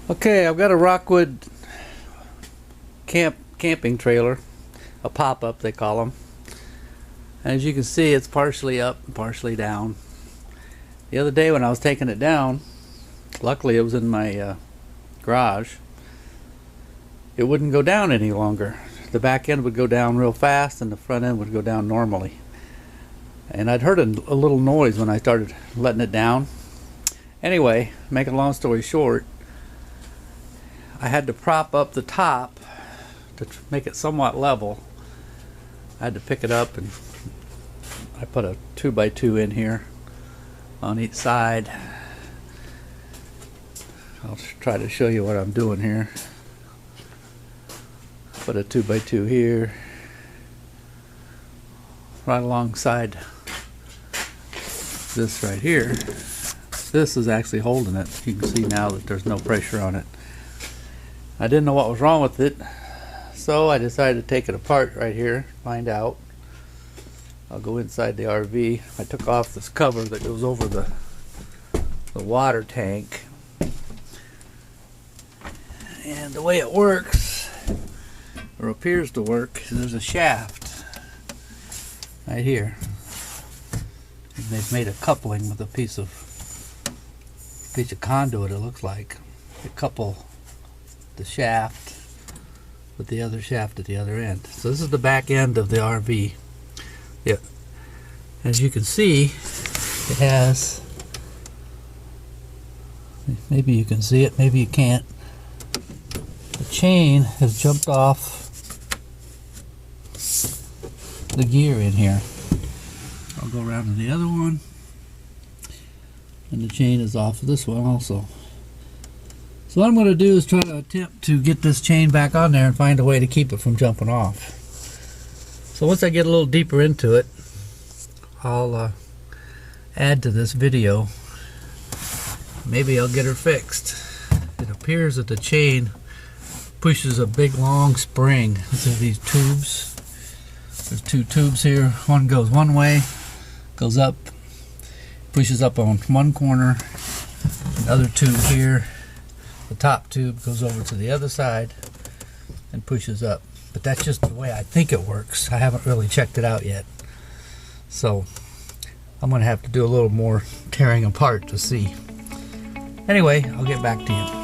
Okay, I've got a Rockwood camping trailer, a pop-up they call them. As you can see, it's partially up and partially down. The other day when I was taking it down, luckily it was in my garage, it wouldn't go down any longer. The back end would go down real fast and the front end would go down normally. And I'd heard a little noise when I started letting it down. Anyway, make a long story short, I had to prop up the top to make it somewhat level. I had to pick it up and I put a 2x2 in here on each side. I'll try to show you what I'm doing here. Put a 2x2 here right alongside this right here. This is actually holding it. You can see now that there's no pressure on it. I didn't know what was wrong with it, so I decided to take it apart right here, find out. I'll go inside the RV. I took off this cover that goes over the water tank. And the way it works, or appears to work, is there's a shaft right here. And they've made a coupling with a piece of conduit, it looks like. They couple the shaft with the other shaft at the other end. So this is the back end of the RV. Yeah. As you can see, it has, maybe you can see it, maybe you can't. The chain has jumped off the gear in here. I'll go around to the other one. And the chain is off of this one also. So what I'm going to do is try to attempt to get this chain back on there and find a way to keep it from jumping off. So once I get a little deeper into it, I'll add to this video. Maybe I'll get her fixed. It appears that the chain pushes a big long spring. These are these tubes. There's two tubes here. One goes one way, goes up, pushes up on one corner. Another tube here. The top tube goes over to the other side and pushes up. But that's just the way I think it works. I haven't really checked it out yet. So I'm going to have to do a little more tearing apart to see. Anyway, I'll get back to you.